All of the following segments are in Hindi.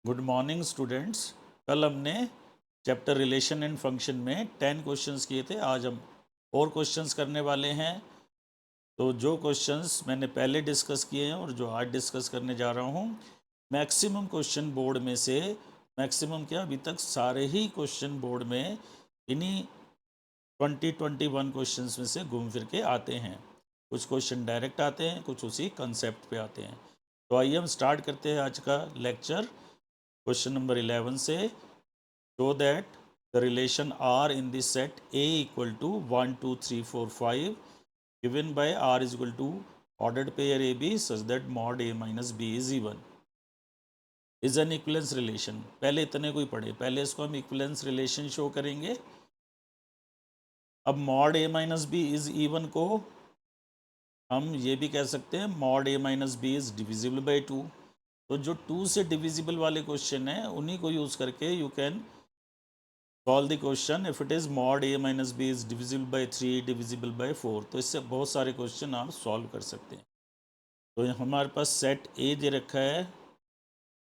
Good morning students. कल हमने चैप्टर रिलेशन एंड फंक्शन में 10 क्वेश्चंस किए थे। आज हम और क्वेश्चंस करने वाले हैं। तो जो क्वेश्चंस मैंने पहले डिस्कस किए हैं और जो आज डिस्कस करने जा रहा हूँ, मैक्सिमम क्वेश्चन बोर्ड में से मैक्सिमम क्या, अभी तक सारे ही क्वेश्चन बोर्ड में इन्हीं 21 क्वेश्चंस में से घूम फिर के आते हैं। कुछ क्वेश्चन डायरेक्ट आते हैं, कुछ उसी कंसेप्ट पे आते हैं। तो आइए हम स्टार्ट करते हैं आज का लेक्चर क्वेश्चन नंबर 11 से। Show that the relation R in the set A equal to 1, 2, 3, 4, 5 given by R is equal to ordered pair AB such that mod A minus B is even is an equivalence relation। पहले इतने को ही पढ़े, पहले इसको हम equivalence relation शो करेंगे। अब mod A minus B is even को हम ये भी कह सकते हैं mod A minus B is divisible by 2। तो जो 2 से डिविजिबल वाले क्वेश्चन हैं उन्हीं को यूज़ करके you can solve the question if it is mod A minus B is divisible by 3 divisible by 4। तो इससे बहुत सारे क्वेश्चन आप सॉल्व कर सकते हैं। तो हमारे पास सेट ए दे रखा है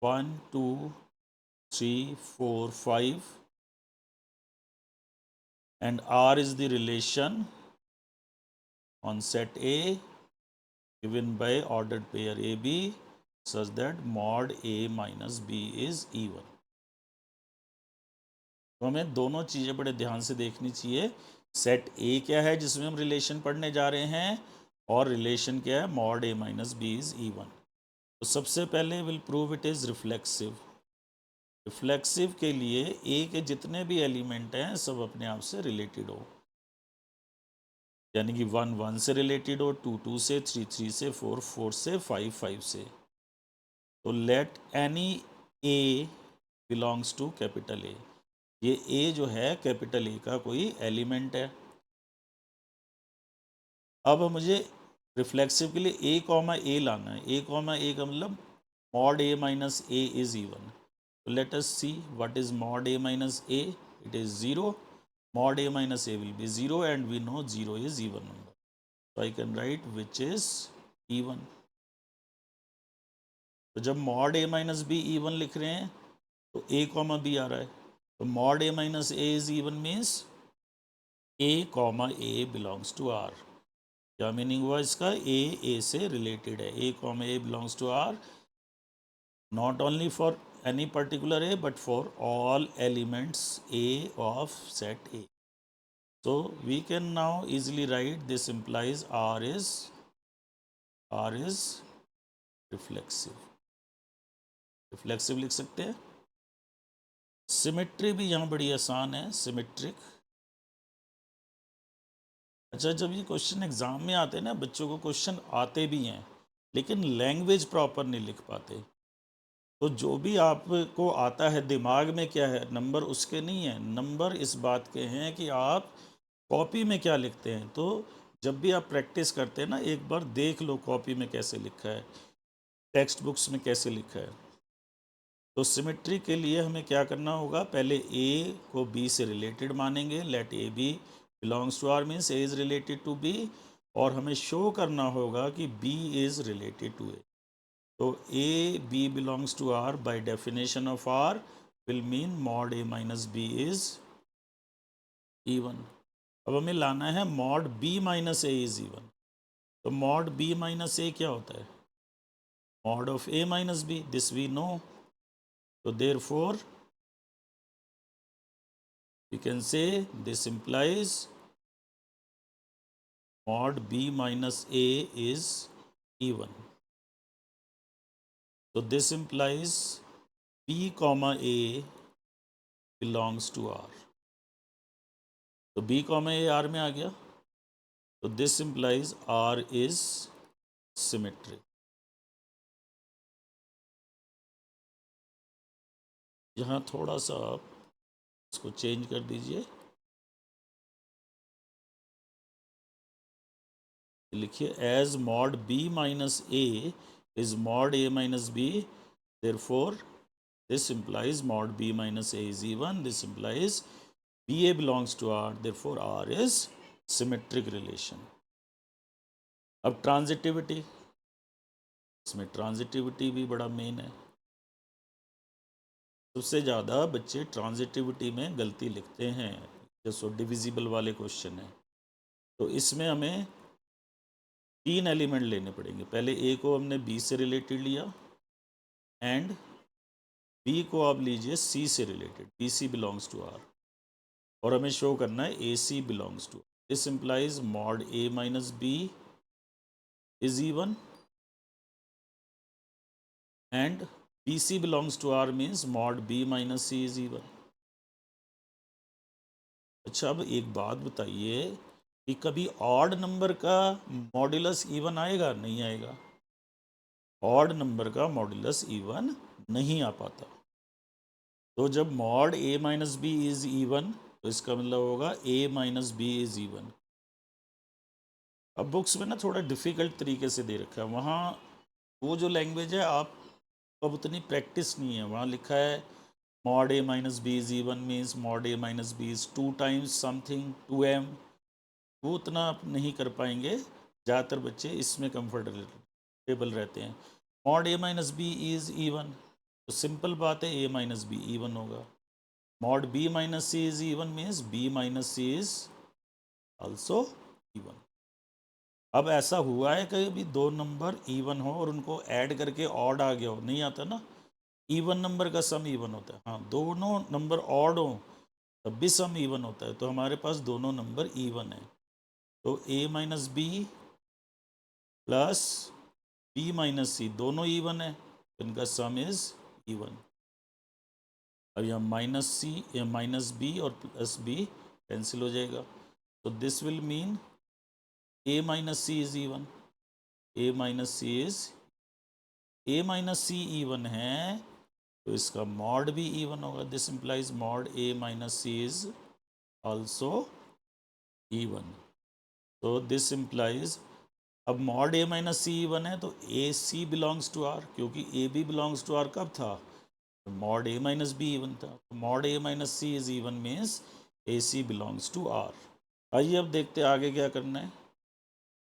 1, 2, 3, 4, 5 and R is the relation on set A given by ordered pair a b such that mod A minus B is even. तो हमें दोनों चीज़ें बड़े ध्यान से देखनी चाहिए। सेट ए क्या है जिसमें हम रिलेशन पढ़ने जा रहे हैं, और रिलेशन क्या है mod A minus B is even. तो सबसे पहले will prove it is reflexive. Reflexive के लिए ए के जितने भी एलिमेंट हैं सब अपने आप से रिलेटेड हो, यानी कि 1 1 से रिलेटेड हो, 2 2 से, 3 3 से, 4 4 से, 5 5 से। तो let any A belongs to capital A. ये ए जो है कैपिटल ए का कोई एलिमेंट है। अब मुझे रिफ्लेक्सिव के लिए ए कॉमा ए लाना है। ए कॉमा ए का मतलब mod A minus A is even. तो let us see what is mod A minus A. It is 0। Mod A minus A will be 0 and we know 0 is even number. तो I can write which is even. तो जब मॉड ए माइनस बी इवन लिख रहे हैं तो ए कॉमा बी आ रहा है। तो mod A minus A is even means A comma A belongs to R. क्या मीनिंग हुआ इसका? ए से रिलेटेड है। A comma A belongs to R not only for any particular A but for all elements A of set A. So we can now easily write this implies R is reflexive। Reflexive लिख सकते हैं। सिमेट्री भी यहाँ बड़ी आसान है, सिमेट्रिक। अच्छा, जब ये क्वेश्चन एग्जाम में आते हैं ना, बच्चों को क्वेश्चन आते भी हैं लेकिन लैंग्वेज प्रॉपर नहीं लिख पाते। तो जो भी आपको आता है दिमाग में क्या है, नंबर उसके नहीं है, नंबर इस बात के हैं कि आप कॉपी में क्या लिखते हैं। तो जब भी आप प्रैक्टिस करते हैं ना, एक बार देख लो कॉपी में कैसे लिखा है, टेक्स्ट बुक्स में कैसे लिखा है। तो सिमेट्री के लिए हमें क्या करना होगा, पहले ए को बी से रिलेटेड मानेंगे। Let a B belongs to R means a is related to b, और हमें शो करना होगा कि b is related to a. तो A B belongs to R by definition of R will mean mod A minus B is even. अब हमें लाना है mod B minus A is even. तो मॉड बी माइनस ए क्या होता है? Mod of a minus b, this we know. तो therefore we can say this implies mod b minus a is even। so this implies b comma a belongs to r। तो b comma a r में आ गया। तो this implies r is symmetric। यहाँ थोड़ा सा आप इसको चेंज कर दीजिए, लिखिए as mod B minus A is mod A minus B, therefore this implies mod b minus a is even। this implies ba belongs to r, therefore r is symmetric relation। अब ट्रांजिटिविटी, इसमें ट्रांजिटिविटी भी बड़ा मेन है। सबसे ज़्यादा बच्चे ट्रांजिटिविटी में गलती लिखते हैं, जैसो डिविजिबल वाले क्वेश्चन है। तो इसमें हमें 3 एलिमेंट लेने पड़ेंगे। पहले ए को हमने बी से रिलेटेड लिया एंड बी को आप लीजिए सी से related, B C belongs to R, और हमें शो करना है A C belongs to. This implies mod A minus B is even and B C belongs to R means mod B minus C is even. अच्छा, अब एक बात बताइए कि कभी ऑड नंबर का मॉड्यूलस इवन आएगा? नहीं आएगा। ऑड नंबर का मॉड्यूलस इवन नहीं आ पाता। तो जब mod A minus B is even तो इसका मतलब होगा ए माइनस बी इज इवन। अब बुक्स में ना थोड़ा डिफ़िकल्ट तरीके से दे रखा है, वहाँ वो जो लैंग्वेज है आप अब उतनी प्रैक्टिस नहीं है। वहाँ लिखा है mod A minus B is even means mod A minus B is 2 times something 2m। वो उतना आप नहीं कर पाएंगे। ज़्यादातर बच्चे इसमें कंफर्टेबल रहते हैं। Mod A minus B is even, तो सिंपल बात है ए माइनस बी इवन होगा। Mod B minus C is even means B minus C is also even. अब ऐसा हुआ है कि भी दो नंबर इवन हो और उनको ऐड करके ऑड आ गया हो? नहीं आता ना। इवन नंबर का सम इवन होता है। हाँ, दोनों नंबर ऑड हो तब भी सम इवन होता है। तो हमारे पास दोनों नंबर इवन है। तो A minus B plus B minus C दोनों इवन है, तो इनका सम इज इवन। अब यहाँ माइनस सी या माइनस बी और प्लस बी कैंसिल हो जाएगा। तो this will mean A minus C is even. A minus C is, A minus C even है तो इसका मॉड भी इवन होगा। This implies mod A minus C is also even. तो दिस इम्प्लाइज, अब मॉड ए माइनस सी इवन है तो A C belongs to R, क्योंकि A B belongs to R कब था? मॉड ए माइनस बी इवन था। तो mod A minus C is even means A C belongs to R. आइए अब देखते हैं आगे क्या करना है।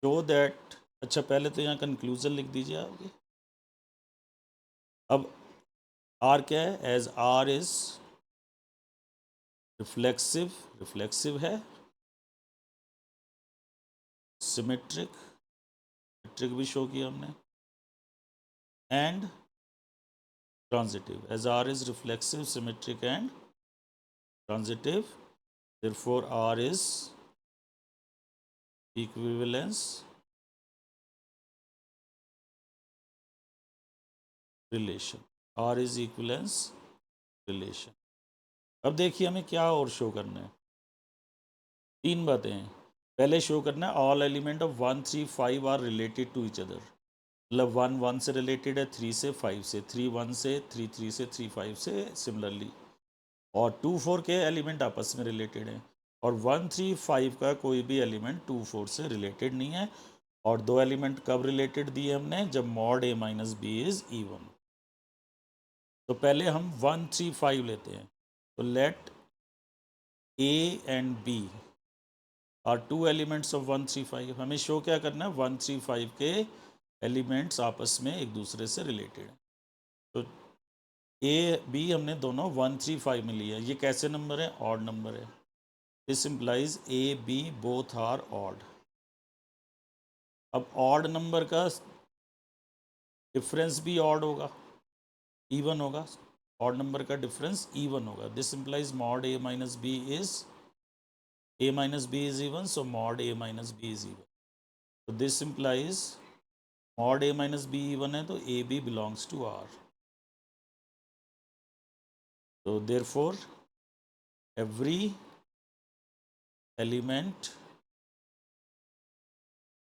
शो दैट, अच्छा पहले तो यहाँ कंक्लूजन लिख दीजिए आगे। अब आर क्या है? As R is reflexive, reflexive है, सिमेट्रिक, सिमेट्रिक भी शो किया हमने, and transitive, as R is reflexive, symmetric and transitive, therefore R is equivalence relation, R is equivalence relation। अब देखिए हमें क्या और शो करना है। 3 बातें हैं। पहले शो करना है all element of 1 3 5 are related to each other. मतलब 1 1 से रिलेटेड है, 3 से 5 से, 3 1 से, 3 3 से, 3 5 से सिमिलरली, और 2 4 के एलिमेंट आपस में रिलेटेड हैं। और 1 3 5 का कोई भी एलिमेंट 2 4 से रिलेटेड नहीं है। और दो एलिमेंट कब रिलेटेड दिए हमने? जब mod A minus B is even. तो पहले हम 1 3 5 लेते हैं। तो let A and B are two elements of 1 3 5। हमें शो क्या करना है? 1 3 5 के एलिमेंट्स आपस में एक दूसरे से रिलेटेड हैं। तो ए बी हमने दोनों 1 3 5 में लिया। ये कैसे नंबर है? ऑड नंबर है। This implies A B both are odd. अब ऑड नंबर का डिफरेंस भी ऑड होगा, इवन होगा। ऑड नंबर का डिफरेंस इवन होगा। This implies mod A minus B is, A minus B is even, so mod A minus B is even. तो this implies mod A minus B even है तो A B belongs to R. तो therefore every element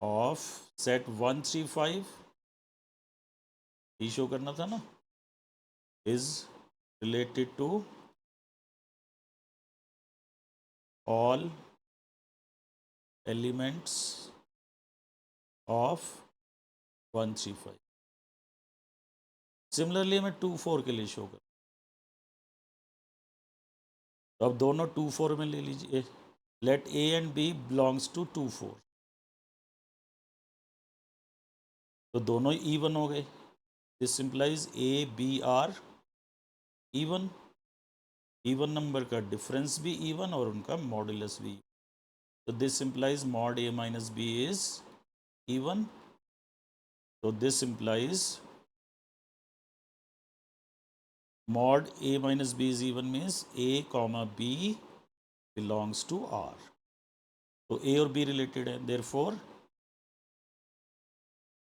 of set 1 3 5, ये शो करना था ना, is related to all elements of 1 3 5। Similarly हमें 2 4 के लिए शो कर, तो अब दोनों 2 4 में ले लीजिए। Let A and B belongs to 2 4, तो दोनों इवन हो गए। This simplifies A B are even. Even number का डिफरेंस भी इवन और उनका मॉडुलस भी। तो this implies mod A minus B is even. तो this implies mod a minus b is even means a comma b belongs to R. तो a और b रिलेटेड है, therefore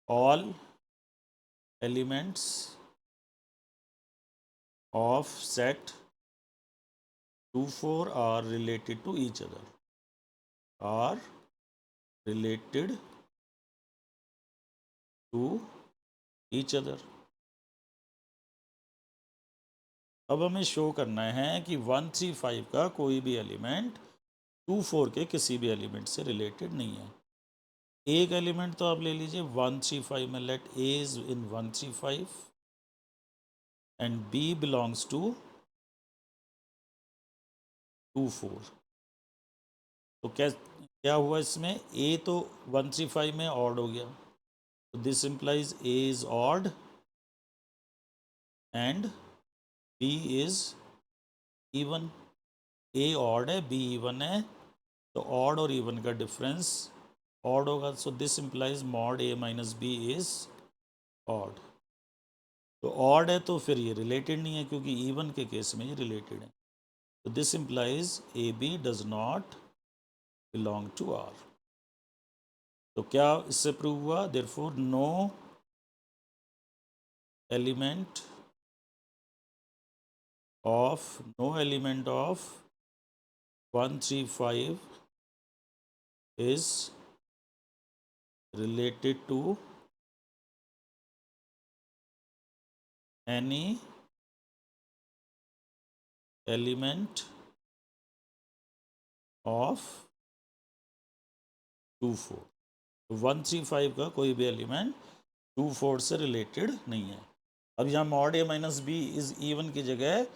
all elements of set 2 4 are related to each other, are related to each other. अब हमें शो करना है कि 135 का कोई भी एलिमेंट 2 4 के किसी भी एलिमेंट से रिलेटेड नहीं है। एक एलिमेंट तो आप ले लीजिए 135 में, let A is in 135 and B belongs to 2 4। तो क्या हुआ इसमें, ए तो 135 में ऑड हो गया, तो this implies A is odd and B is even. A odd है, बी इवन है, तो ऑड और इवन का डिफरेंस ऑड होगा, so this implies mod A minus B is odd. तो ऑड है तो फिर ये रिलेटेड नहीं है, क्योंकि इवन के केस में ये रिलेटेड है। तो this implies A B does not belong to R. तो क्या इससे प्रूव हुआ, therefore no element of 135 is related to any element of 2 4। 135 का कोई भी एलिमेंट 2 4 से रिलेटेड नहीं है। अब यहाँ mod A minus B is even की जगह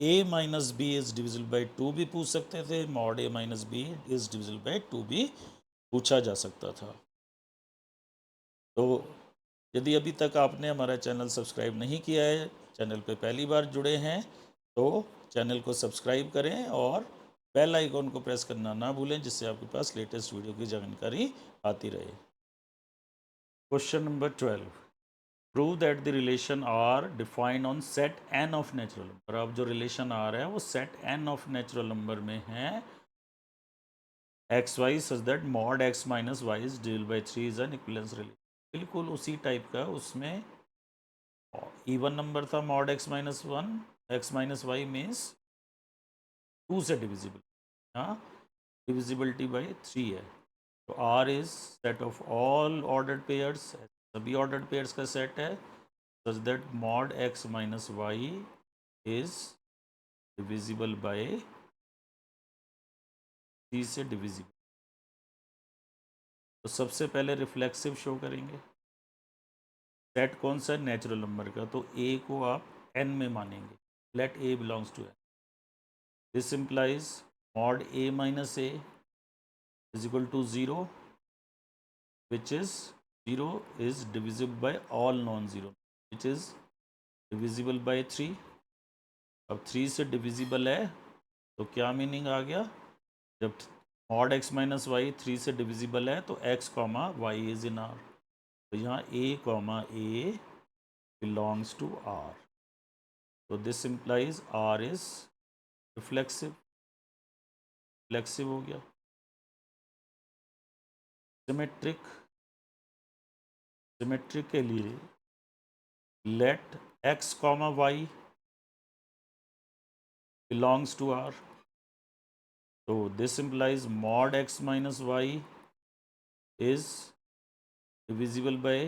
A minus B is divisible by 2 भी पूछ सकते थे, mod A minus B is divisible by 2 भी पूछा जा सकता था। तो यदि अभी तक आपने हमारा चैनल सब्सक्राइब नहीं किया है, चैनल पे पहली बार जुड़े हैं, तो चैनल को सब्सक्राइब करें और बेल आइकॉन को प्रेस करना ना भूलें, जिससे आपके पास लेटेस्ट वीडियो की जानकारी आती रहे। Question number 12, prove that the relation R defined on set N of natural number. अब जो रिलेशन आ रहा है वो set N of natural number में है, X Y such that mod X minus Y is divisible by 3 is an equivalence relation. बिल्कुल उसी टाइप का, उसमें इवन नंबर था mod X minus one, X minus Y means 2 से डिविजिबल, हाँ डिविजिबिलिटी बाई 3 है। तो R is set of all ordered pairs, सभी ऑर्डर्ड पेयर्स का सेट है, such that mod X minus Y is divisible by 3 से डिविजिबल। तो सबसे पहले रिफ्लेक्सिव शो करेंगे। सेट कौन सा, नेचुरल नंबर का, तो ए को आप एन में मानेंगे, let A belongs to N. This implies mod A minus A is equal to 0, which is 0 is divisible by all non-zero, which is divisible by 3। अब 3 से डिविजिबल है, तो क्या मीनिंग आ गया, जब मॉड एक्स माइनस वाई 3 से डिविजिबल है तो X comma Y is in R. तो यहाँ A comma A belongs to R. तो this implies R is reflexive, reflexive हो गया। सिमेट्रिक, सिमेट्रिक के लिए let X comma Y belongs to R. तो this implies mod X minus Y is divisible by,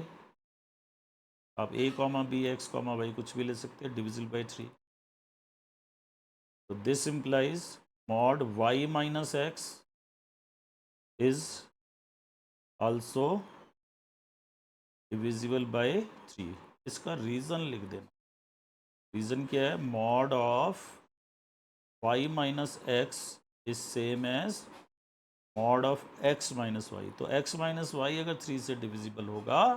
आप A comma B X comma Y कुछ भी ले सकते हैं, डिविजिबल बाय 3। तो this implies mod Y minus X is also divisible by 3। इसका रीज़न लिख देना। रीज़न क्या है, mod of Y minus X is same as mod of X minus Y. तो एक्स माइनस वाई अगर 3 से डिविजिबल होगा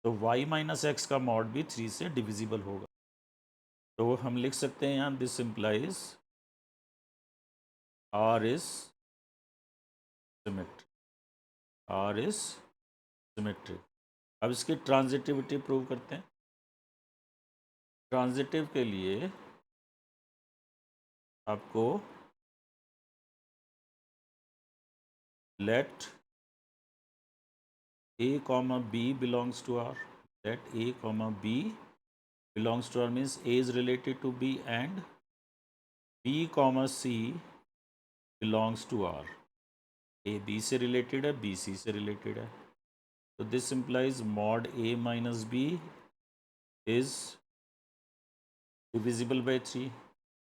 तो वाई माइनस एक्स का मॉड भी 3 से डिविजिबल होगा। तो हम लिख सकते हैं यहाँ this implies R is symmetric, R is symmetric. अब इसकी ट्रांजिटिविटी प्रूव करते हैं। ट्रांजिटिव के लिए आपको late a comma b belongs to R, let a comma b belongs to R means a is related to b and b comma c belongs to R। a b से related है, b c से related है, तो this implies mod a minus b is divisible by 3।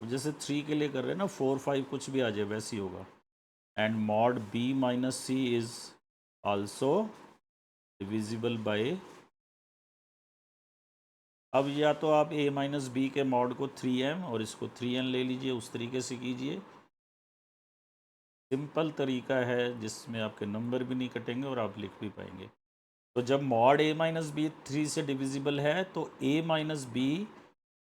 जैसे 3 के लिए कर रहे हैं ना, 4 5 कुछ भी आ जाए वैसे ही होगा। And mod b minus c is also divisible by, अब या तो आप a माइनस बी के मॉड को 3m और इसको 3n ले लीजिए, उस तरीके से कीजिए। सिंपल तरीका है जिसमें आपके नंबर भी नहीं कटेंगे और आप लिख भी पाएंगे। तो जब मॉड a माइनस बी 3 से डिविजिबल है तो a माइनस बी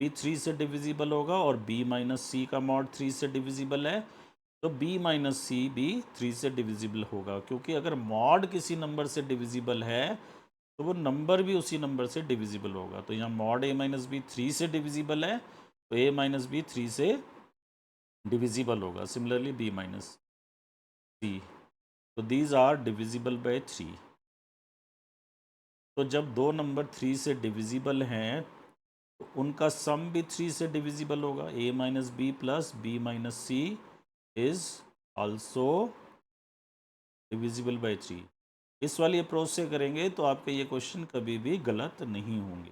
भी 3 से डिविजिबल होगा, और b माइनस सी का मॉड 3 से डिविजिबल है तो b माइनस सी भी 3 से डिविजिबल होगा, क्योंकि अगर मॉड किसी नंबर से डिविजिबल है तो वो नंबर भी उसी नंबर से डिविजिबल होगा। तो यहाँ मॉड a माइनस बी 3 से डिविजिबल है तो a माइनस बी 3 से डिविजिबल होगा। सिमिलरली b माइनस सी, तो दीज आर डिविजिबल बाय 3। तो जब दो नंबर 3 से डिविजिबल हैं तो उनका सम भी 3 से डिविजिबल होगा। a minus B plus b minus C is also divisible by 3। इस वाली अप्रोच से करेंगे तो आपके ये क्वेश्चन कभी भी गलत नहीं होंगे।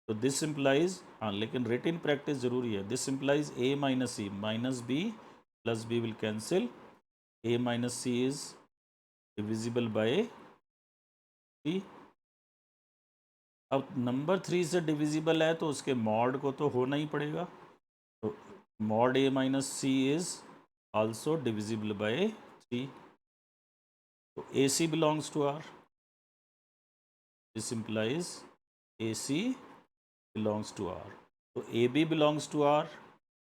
तो दिस इम्प्लाइज, हाँ लेकिन रिटन प्रैक्टिस जरूरी है। This implies a minus C minus B plus B will cancel, a minus C is divisible by 3। अब नंबर 3 से डिविजिबल है तो उसके मॉड को तो होना ही पड़ेगा, तो mod a minus C is also divisible by 3। तो AC belongs to R, this implies AC belongs to R। तो AB belongs to R,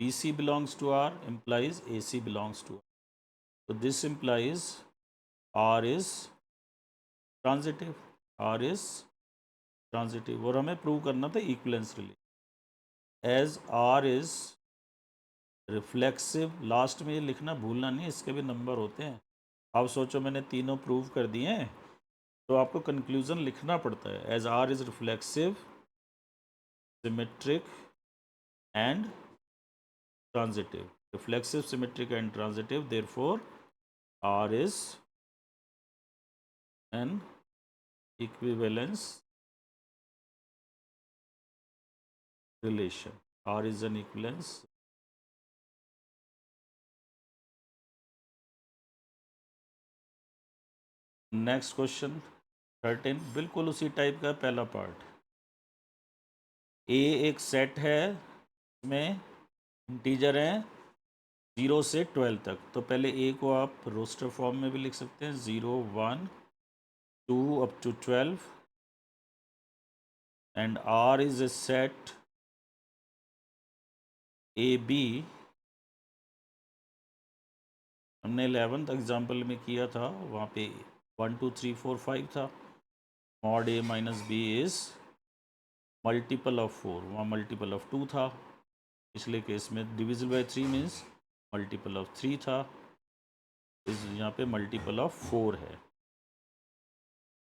BC belongs to R implies AC belongs to R। So this implies R is transitive, R is transitive। और हमें प्रूव करना था equivalence relation. As R is reflexive, last में ये लिखना भूलना नहीं, इसके भी नंबर होते हैं। आप सोचो मैंने तीनों प्रूव कर दिए हैं तो आपको कंक्लूजन लिखना पड़ता है। As R is reflexive, symmetric and transitive, reflexive, symmetric and transitive, therefore R is an equivalence relation, R is an equivalence। Next question 13, बिल्कुल उसी टाइप का पहला पार्ट। ए एक सेट है, इसमें इंटीजर हैं 0 से 12 तक। तो पहले ए को आप रोस्टर फॉर्म में भी लिख सकते हैं, 0 1 2 up to 12, and R is a set A B. हमने 11th एग्जाम्पल में किया था, वहाँ पे 1 2 3 4 5 था। Mod A minus B is multiple of 4, वहाँ मल्टीपल ऑफ 2 था। पिछले केस में divisible by 3 means multiple of 3 था, इस यहाँ पे मल्टीपल ऑफ 4 है।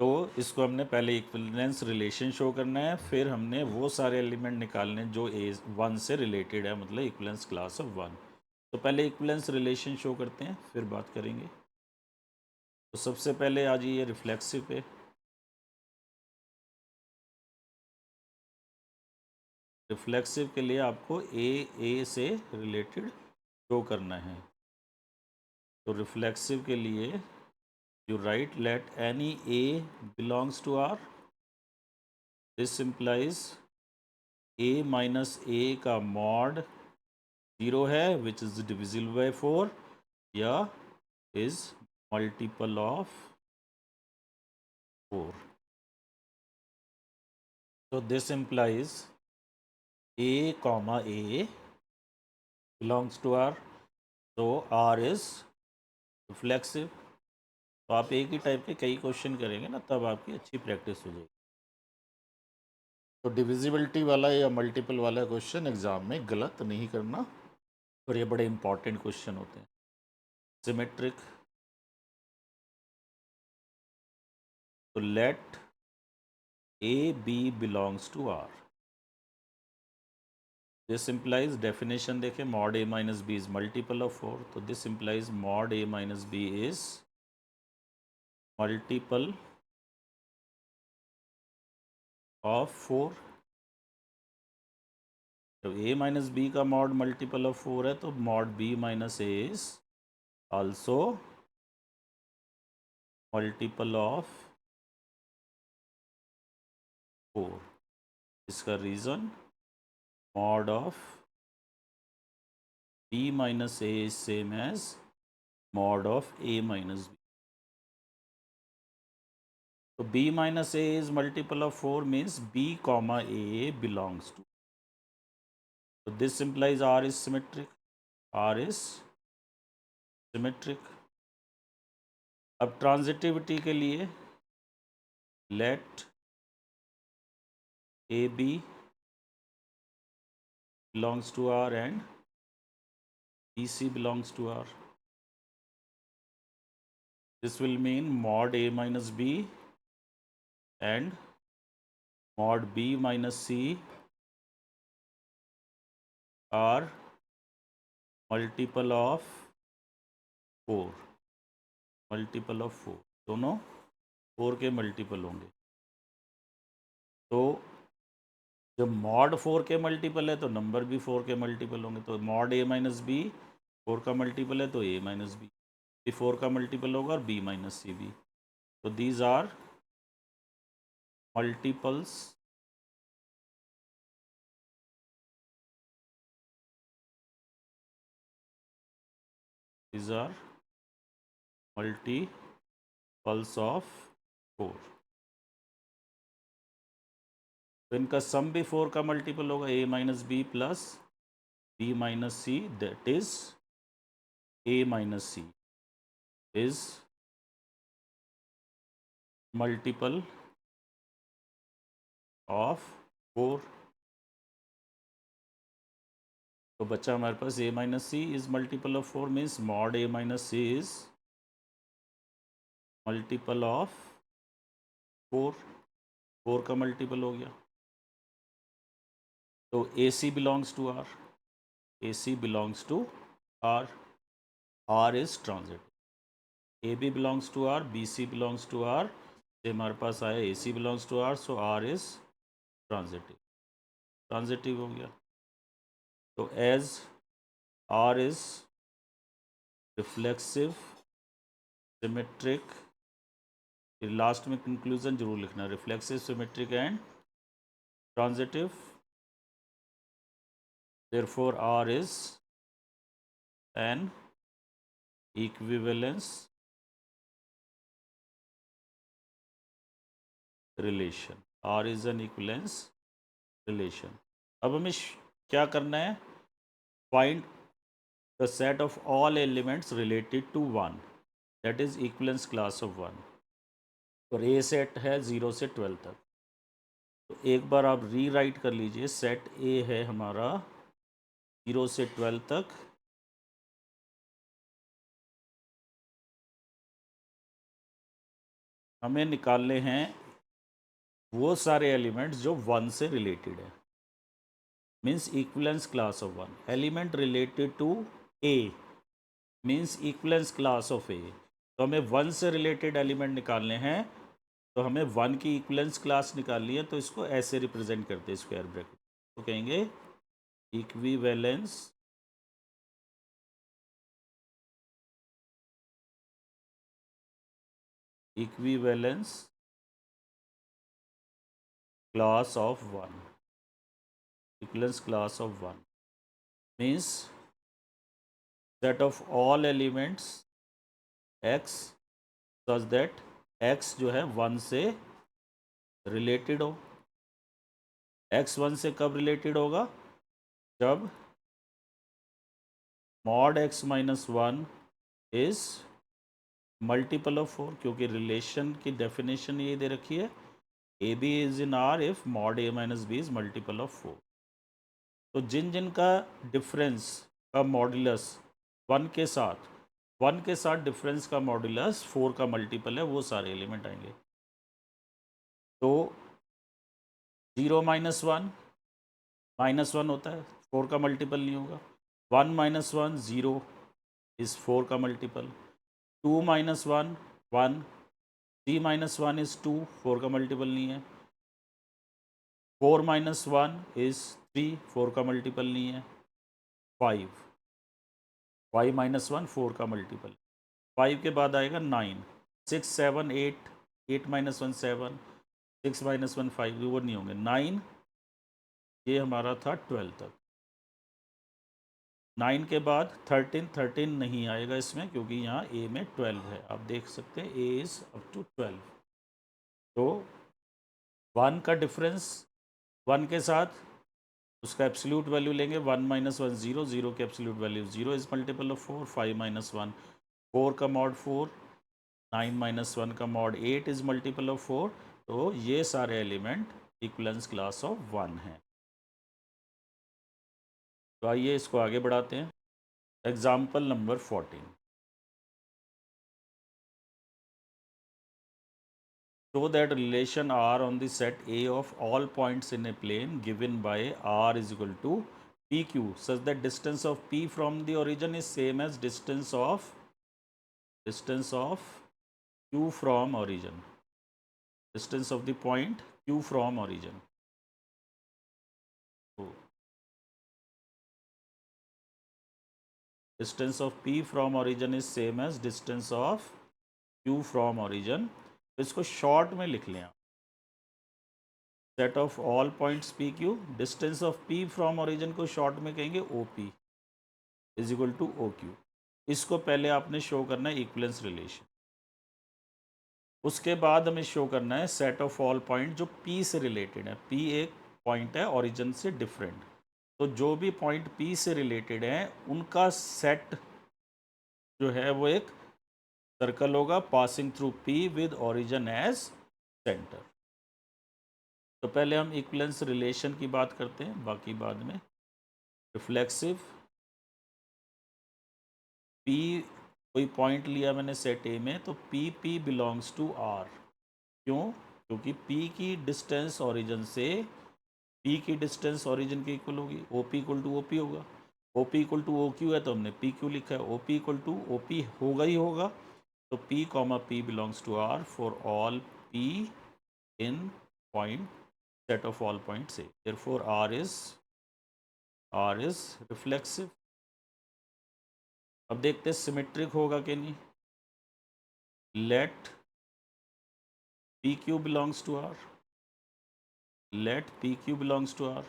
तो इसको हमने पहले इक्विवेलेंस रिलेशन शो करना है, फिर हमने वो सारे एलिमेंट निकालने जो A1 से रिलेटेड है, मतलब इक्विवेलेंस क्लास ऑफ 1। तो पहले इक्विवेलेंस रिलेशन शो करते हैं फिर बात करेंगे। तो सबसे पहले आ जाइए रिफ्लेक्सिव पे। रिफ्लेक्सिव के लिए आपको ए से रिलेटेड शो करना है। तो रिफ्लेक्सिव के लिए you write let any A belongs to R, this implies A minus A का मॉड 0 है विच इज डिविजिबल बाय 4 या is multiple of 4। So this implies A comma A belongs to R, so R is reflexive. तो आप एक ही टाइप के कई क्वेश्चन करेंगे ना, तब आपकी अच्छी प्रैक्टिस हो जाएगी। तो डिविजिबिलिटी वाला या मल्टीपल वाला क्वेश्चन एग्जाम में गलत नहीं करना, और ये बड़े इंपॉर्टेंट क्वेश्चन होते हैं। सिमेट्रिक, तो let A B belongs to R। This implies definition देखें, mod A minus B is multiple of 4, तो this implies mod A minus B is multiple of 4। तो A minus B का mod मल्टीपल ऑफ 4 है, तो mod B minus A is also multiple of 4। इसका reason mod of B minus A is same as mod of A minus B। So B minus A is multiple of 4 means B comma A belongs to। So this implies R is symmetric। R is symmetric। अब ट्रांजिटिविटी के लिए let AB belongs to R and BC belongs to R। This will mean mod A minus B and mod B minus C are multiple of 4। Multiple of 4, दोनों 4 के मल्टीपल होंगे। तो जब मॉड 4 के मल्टीपल है तो नंबर भी 4 के मल्टीपल होंगे। तो मॉड A माइनस बी 4 का मल्टीपल है, तो A माइनस बी 4 का मल्टीपल होगा, और B माइनस सी भी। तो these are multiples multiples of 4। तो इनका सम भी 4 का मल्टीपल होगा, A minus B plus B minus C, that is A minus C is multiple of 4। तो बच्चा हमारे पास A minus C is multiple of 4 means mod A minus C is multiple of 4। 4 का मल्टीपल हो गया। तो AC belongs to R, AC belongs to R, R is transit. AB belongs to R, BC belongs to R, से हमारे पास आया AC belongs to R, so R is transitive. Transitive हो गया। तो as R is reflexive, symmetric, फिर लास्ट में कंक्लूजन जरूर लिखना, reflexive, symmetric and transitive, therefore R is an equivalence relation। R is an equivalence relation। अब हमें क्या करना है, find the set of all elements related to 1, that is equivalence class of 1। और A सेट है 0 से 12 तक। तो एक बार आप रीराइट कर लीजिए, सेट A है हमारा 0 से 12 तक, हमें निकालने हैं वो सारे एलिमेंट्स जो 1 से रिलेटेड है, means equivalence class of 1। Element related to A means equivalence class of A। तो हमें 1 से रिलेटेड एलिमेंट निकालने हैं, तो हमें 1 की इक्वलेंस क्लास निकालनी है, तो इसको ऐसे रिप्रेजेंट करते हैं स्क्वायर ब्रैकेट। तो कहेंगे equivalence class of 1, equivalence class of 1 means set of all elements x such that x जो है 1 से रिलेटेड हो। x 1 से कब रिलेटेड होगा, जब mod x minus 1 is multiple of 4, क्योंकि रिलेशन की डेफिनेशन ये दे रखी है A B is in R if mod A minus B is multiple of 4। तो जिन जिन का डिफरेंस का मॉड्यूलस 1 के साथ डिफरेंस का मॉड्यूलस 4 का मल्टीपल है, वो सारे एलिमेंट आएंगे। तो 0 -1 होता है, 4 का मल्टीपल नहीं होगा। 1 -1 0 इज़ 4 का मल्टीपल। 2 -1 1, 3 -1 इज़ 2, 4 का मल्टीपल नहीं है। 4 -1 इज़ 3, 4 का मल्टीपल नहीं है। 5 -1 4 का मल्टीपल। 5 के बाद आएगा 9, 6 7 8, 8 -1 7, 6 -1 5, वो नहीं होंगे। 9 ये हमारा था 12 तक। 9 के बाद 13 नहीं आएगा इसमें, क्योंकि यहाँ ए में 12 है। आप देख सकते हैं ए इज़ अप टू 12। तो 1 का डिफरेंस 1 के साथ उसका एब्सोल्यूट वैल्यू लेंगे। 1 -1 0, 0 के absolute value 0 is multiple of 4। 5 -1 4 का मॉड 4, 9 -1 का मॉड 8 इज़ मल्टीपल ऑफ 4। तो ये सारे एलिमेंट इक्विवेलेंस क्लास ऑफ 1 हैं। तो आइए इसको आगे बढ़ाते हैं। Example number 14। Show that relation R on the set A of all points in a plane given by R is equal to PQ such that distance of P from the origin is same as distance of Q from origin. Distance of the point Q from origin. So, distance of P from origin is same as distance of Q from origin. तो इसको शॉर्ट में लिख लें आप। Set of all points P Q, distance of P from origin को शॉर्ट में कहेंगे O P is equal to O Q. इसको पहले आपने शो करना है इक्विवेलेंस रिलेशन। उसके बाद हमें शो करना है सेट ऑफ ऑल पॉइंट जो पी से रिलेटेड है। पी एक पॉइंट है ओरिजिन से डिफरेंट, तो जो भी पॉइंट पी से रिलेटेड है उनका सेट जो है वो एक सर्कल होगा passing through P with origin as centre. तो पहले हम इक्विवेलेंस रिलेशन की बात करते हैं, बाकी बाद में। रिफ्लेक्सिव पी, कोई पॉइंट लिया मैंने सेट ए में, तो P P belongs to R. क्यों? क्योंकि पी की डिस्टेंस ओरिजिन से पी की डिस्टेंस ओरिजिन के इक्वल होगी। O P equal to O P होगा। O P equal to O Q है तो हमने पी क्यू लिखा है। O P equal to O P होगा ही होगा। तो P comma P belongs to R for all P in point set of all points A. Therefore are is reflexive. अब देखते हैं सिमेट्रिक होगा कि नहीं। Let P Q belongs to R, let P Q belongs to R,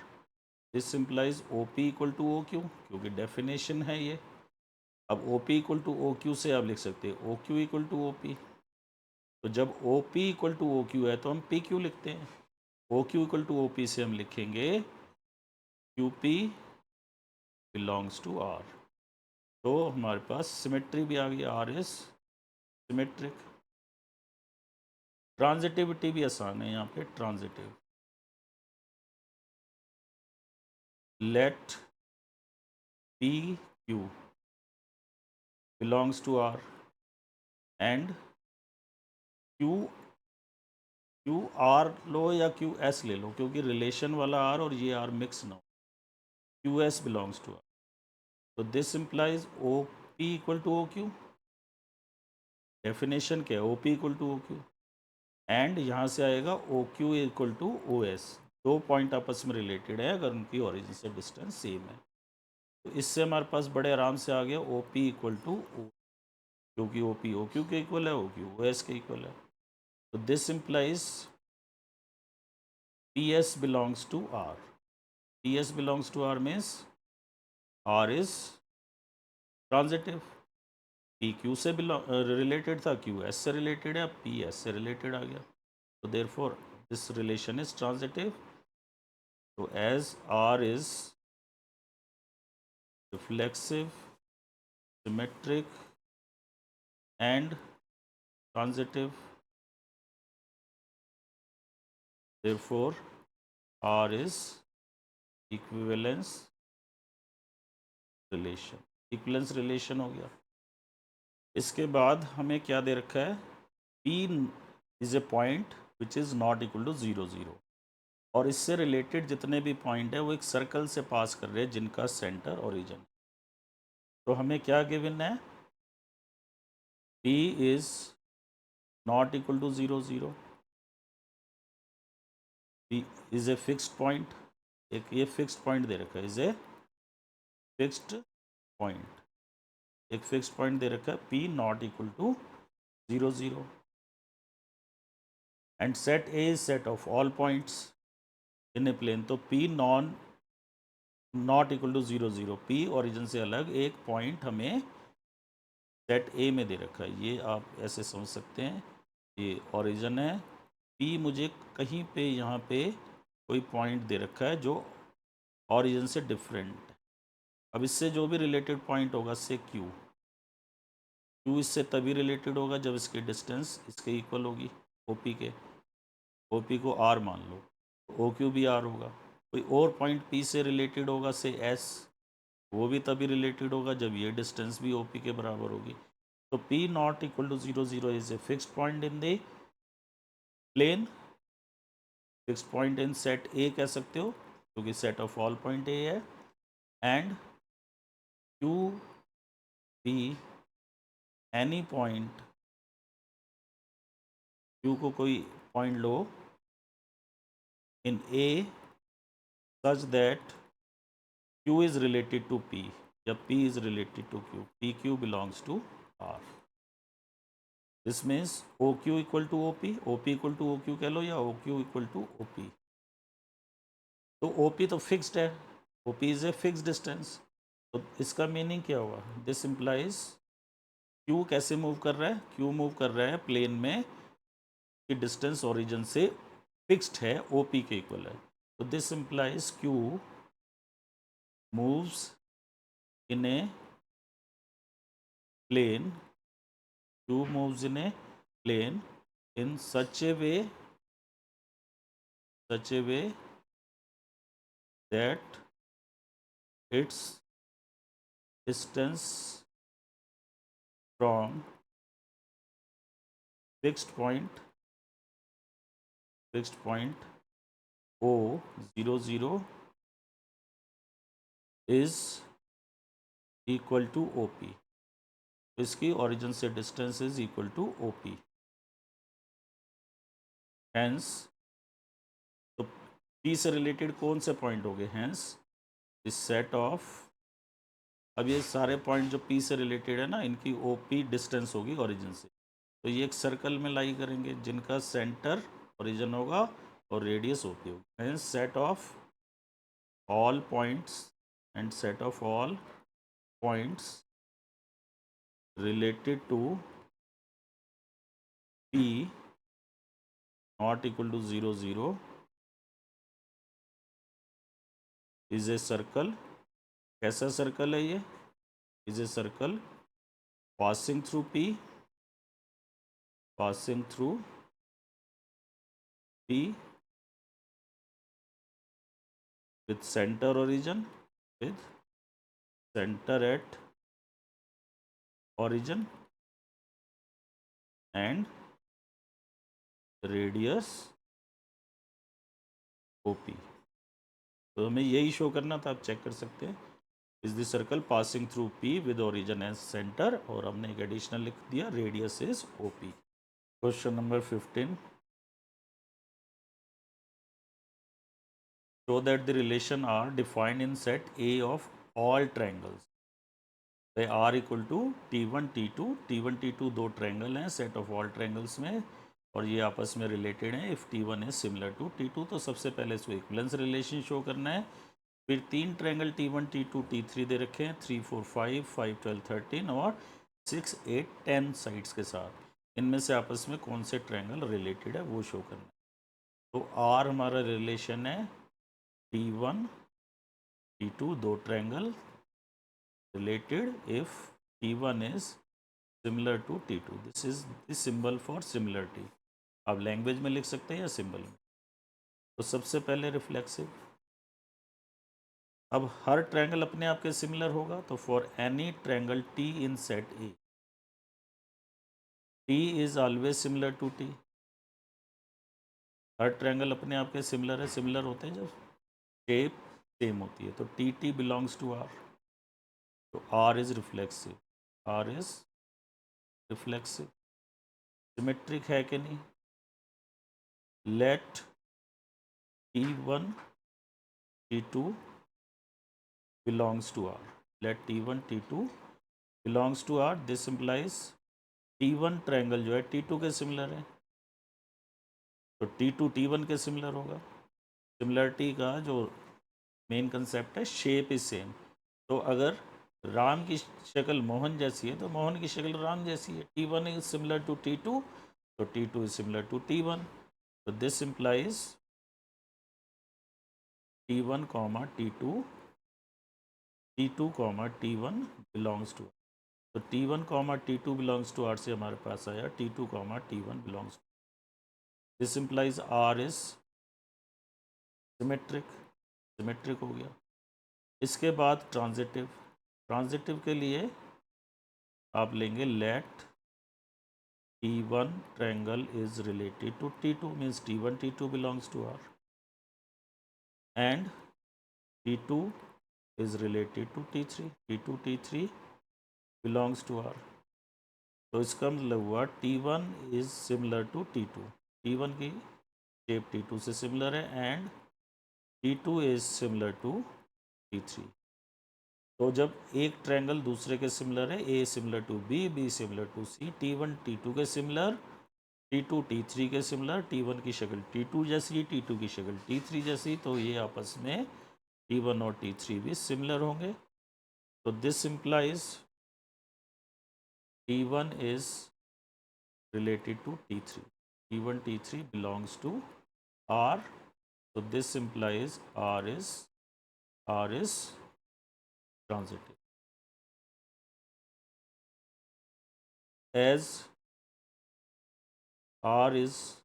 this implies O P equal to O Q, क्योंकि डेफिनेशन है ये। अब O P equal to O Q से आप लिख सकते हैं O Q equal to O P. तो जब O P equal to O Q है तो हम पी क्यू लिखते हैं। O Q equal to O P से हम लिखेंगे Q P belongs to R. तो हमारे पास सिमेट्री भी आ गई, आर इज सिमेट्रिक। ट्रांजिटिविटी भी आसान है यहाँ पे। Transitive, let P Q belongs to R and Q R लो या क्यू एस ले लो, क्योंकि रिलेशन वाला आर और ये आर मिक्स ना हो। Q S belongs to R. तो this implies O P equal to O Q. Definition क्या है? O P equal to O Q. And यहाँ से आएगा O Q equal to O S. दो पॉइंट आपस में रिलेटेड है अगर उनकी ओरिजिन से डिस्टेंस सेम है। तो इससे हमारे पास बड़े आराम से आ गया O P equal to O, क्योंकि ओ पी ओ क्यू के इक्वल है, ओ क्यू ओ एस के इक्वल है। तो this implies P S belongs to R. P S belongs to R means R is transitive. P Q से रिलेटेड था, क्यू एस से रिलेटेड है, पी एस से रिलेटेड आ गया। तो therefore this relation is transitive. तो as R is reflexive, symmetric and transitive. Therefore R is equivalence relation, equivalence relation हो गया। इसके बाद हमें क्या दे रखा है, P is a point which is not equal to 0 0, और इससे रिलेटेड जितने भी पॉइंट है वो एक सर्कल से पास कर रहे हैं जिनका सेंटर ओरिजिन। तो हमें क्या गिवन है, P is not equal to 0 0, P is a fixed point, एक ये फिक्स्ड पॉइंट दे रखा है, इज ए फिक्स्ड पॉइंट, एक फिक्स्ड पॉइंट दे रखा है P not equal to 0 0, and set A is set of all points in a plane. तो P not equal to 0 0, P origin से अलग एक पॉइंट हमें सेट A में दे रखा है, ये आप ऐसे समझ सकते हैं, ये ओरिजिन है, P मुझे कहीं पे यहाँ पे कोई पॉइंट दे रखा है जो ओरिजिन से डिफरेंट। अब इससे जो भी रिलेटेड पॉइंट होगा से Q इससे तभी रिलेटेड होगा जब इसकी डिस्टेंस इसके इक्वल होगी OP के, OP को R मान लो, OQ भी R होगा। कोई और पॉइंट P से रिलेटेड होगा से S, वो भी तभी रिलेटेड होगा जब ये डिस्टेंस भी OP के बराबर होगी। तो P not equal to 0 0 is a fixed point in the plane, fixed point in set A कह सकते हो क्योंकि set of all point A है, and Q P any point, Q को कोई पॉइंट लो in A such that Q is related to P, जब P is related to Q, PQ belongs to R. This means OQ equal to OP, OP equal to OQ कह लो या OQ equal to OP। तो OP तो फिक्स्ड है, OP is a fixed distance, तो इसका मीनिंग क्या हुआ, दिस इम्प्लाइज Q कैसे मूव कर रहा है, Q मूव कर रहा है प्लेन में कि डिस्टेंस ओरिजिन से फिक्स्ड है, OP के इक्वल है। तो this implies Q moves in a plane, Q moves in a plane in such a way that its distance from fixed point O 0 0 is equal to OP, इसकी origin से distance is equal to OP, hence तो P से related कौन से point हो गए, hence this set of, अब ये सारे पॉइंट जो P से रिलेटेड है ना, इनकी OP डिस्टेंस होगी ओरिजिन से, तो ये एक सर्कल में लाई करेंगे जिनका सेंटर ओरिजिन होगा और रेडियस OP होगी, hence set of all points and set of all points related to P not equal to 0 0 is a circle। कैसा सर्कल है ये, is a circle passing through P with center origin, with center at origin and radius OP। तो हमें यही शो करना था, आप चेक कर सकते हैं, is the circle passing through P with origin as centre, और हमने एक एडिशनल लिख दिया, radius is OP। Question number 15, show that the relation are defined in set A of all triangles, they are equal to T1 T2, T1 T2 दो ट्रायंगल हैं सेट ऑफ ऑल ट्रायंगल्स में, और ये आपस में रिलेटेड हैं if T1 is similar to T2। तो सबसे पहले इसको इक्विवेलेंस रिलेशन शो करना है, फिर तीन ट्रायंगल T1 T2 T3 दे रखे हैं, 3 4 5 5 12 13 और 6 8 10 साइड्स के साथ, इनमें से आपस में कौन से ट्रायंगल रिलेटेड है वो शो करना है। तो R हमारा रिलेशन है T1 T2 दो triangle, related if T1 is similar to T2. This is the symbol for similarity. आप लैंग्वेज में लिख सकते हैं या सिंबल में। तो सबसे पहले रिफ्लेक्सिव। अब हर ट्रायंगल अपने आप के सिमिलर होगा, तो for any triangle T in set A, T is always similar to T। हर ट्रायंगल अपने आप के सिमिलर है। सिमिलर होते हैं जब शेप सेम होती है। तो T T belongs to R, तो R is reflexive, R is reflexive. Symmetric है कि नहीं? Let T1 T2 belongs to R. Let T1 T2 belongs to R. This implies T1 triangle जो है T2 के सिमिलर है, तो T2 T1 के सिमिलर होगा। सिमिलरिटी का जो मेन कंसेप्ट है शेप इज सेम। तो अगर राम की शक्ल मोहन जैसी है तो मोहन की शक्ल राम जैसी है। T1 is similar to T2, तो T2 is similar to T1। तो this implies T1 comma T2 comma T1 belongs to. तो T1 comma T2 belongs to R से हमारे पास आया T2 comma T1 belongs to. This implies R is symmetric, symmetric हो गया। इसके बाद ट्रांजिटिव। ट्रांजिटिव के लिए आप लेंगे let T1 triangle is related to T2, means T1 T2 belongs to R and T2 is related to T3, T2 T3 belongs to R। तो इसका मतलब हुआ T1 is similar to T2, T1 की शेप T2 से सिमिलर है and T2 is similar to T3। तो जब एक ट्रायंगल दूसरे के सिमिलर है, A similar to B, B similar to C, T1 T2 के सिमिलर, T2 T3 के सिमिलर, T1 की शक्ल T2 जैसी, T2 की शक्ल T3 जैसी, तो ये आपस में T1 और T3 भी सिमिलर होंगे। तो this implies T1 is related to T3, T1 T3 belongs to R, so this implies R is transitive। As R is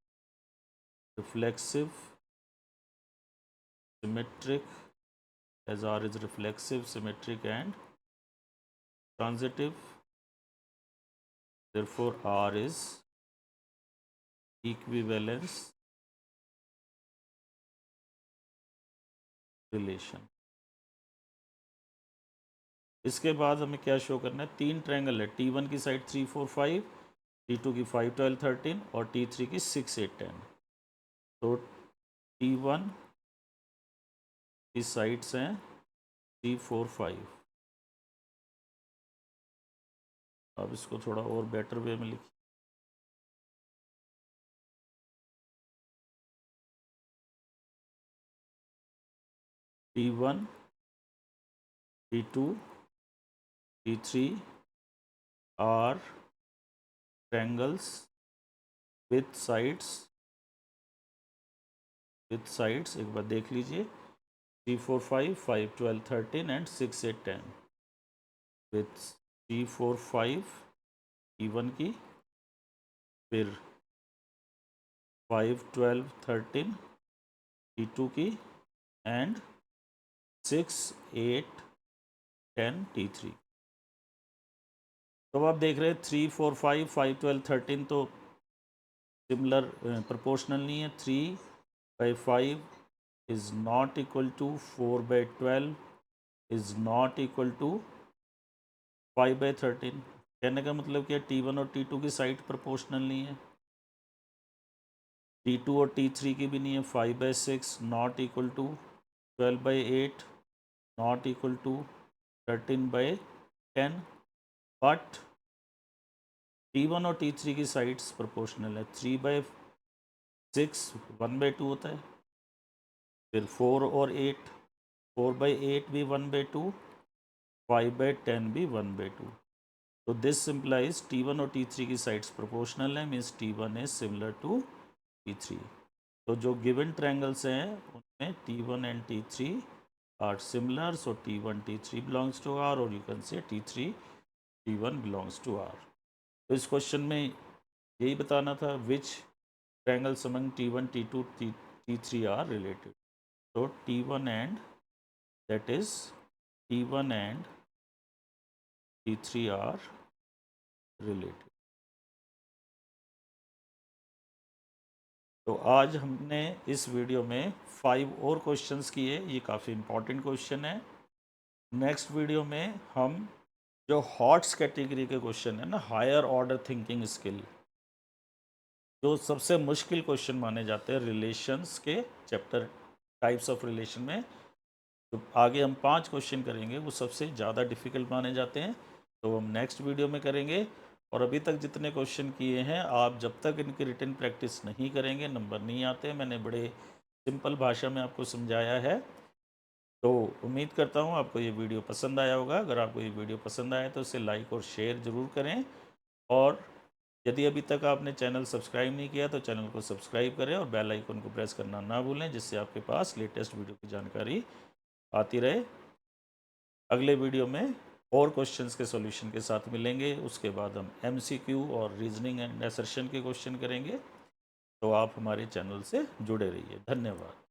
reflexive, symmetric, as R is reflexive, symmetric and transitive, therefore R is equivalence relation। इसके बाद हमें क्या शो करना है? तीन ट्रायंगल है, T1 की साइड 3 4 5, T2 की 5 12 13 और T3 की 6 8 10। तो T1 की साइड्स हैं 3 4 5। अब इसको थोड़ा और बेटर वे में लिखिए। T1 T2 T3 are triangles with sides एक बार देख लीजिए 3 4 5 5 12 13 एंड 6 8 10 विथ 3 4 5 T1 की, फिर 5 12 13 T2 की एंड 6 8 10 T3। तो आप देख रहे हैं 3 4 5 5 12 13 तो सिमिलर प्रोपोर्शनल नहीं है। 3 by 5 is not equal to 4 by 12 is not equal to 5 by 13। कहने का मतलब क्या? T1 और T2 की साइड प्रोपोर्शनल नहीं है, T2 और T3 की भी नहीं है। 5 by 6 not equal to 12 by 8 not equal to 13 by 10, but T1 और T3 की साइड्स प्रोपोर्शनल है। 3 by 6 1 by 2 होता है, फिर 4 और 8 4 by 8 भी 1 by 2, 5 by 10 भी 1 by 2। तो दिस इम्प्लाइज T1 और T3 की साइड्स प्रोपोर्शनल है, means T1 is similar to T3। तो जो गिवन ट्रायंगल्स हैं उनमें T1 and T3 are similar, so T1 T3 belongs to R, or you can say T3 T1 belongs to R. तो इस क्वेश्चन में यही बताना था which triangles among T1 T2 T3 are related. So T1 and that is T1 and T3 are related. तो आज हमने इस वीडियो में 5 और क्वेश्चंस किए, ये काफ़ी इंपॉर्टेंट क्वेश्चन है। नेक्स्ट वीडियो में हम जो हॉट्स कैटेगरी के क्वेश्चन है ना, हायर ऑर्डर थिंकिंग स्किल, जो सबसे मुश्किल क्वेश्चन माने जाते हैं रिलेशंस के चैप्टर टाइप्स ऑफ रिलेशन में, तो आगे हम 5 क्वेश्चन करेंगे, वो सबसे ज़्यादा डिफ़िकल्ट माने जाते हैं, तो हम नेक्स्ट वीडियो में करेंगे। और अभी तक जितने क्वेश्चन किए हैं, आप जब तक इनकी रिटन प्रैक्टिस नहीं करेंगे नंबर नहीं आते। मैंने बड़े सिंपल भाषा में आपको समझाया है। तो उम्मीद करता हूँ आपको ये वीडियो पसंद आया होगा। अगर आपको ये वीडियो पसंद आया तो इसे लाइक और शेयर ज़रूर करें, और यदि अभी तक आपने चैनल सब्सक्राइब नहीं किया तो चैनल को सब्सक्राइब करें और बेल आइकन को प्रेस करना ना भूलें, जिससे आपके पास लेटेस्ट वीडियो की जानकारी आती रहे। अगले वीडियो में और क्वेश्चंस के सॉल्यूशन के साथ मिलेंगे। उसके बाद हम MCQ और रीजनिंग एंड असर्शन के क्वेश्चन करेंगे। तो आप हमारे चैनल से जुड़े रहिए। धन्यवाद।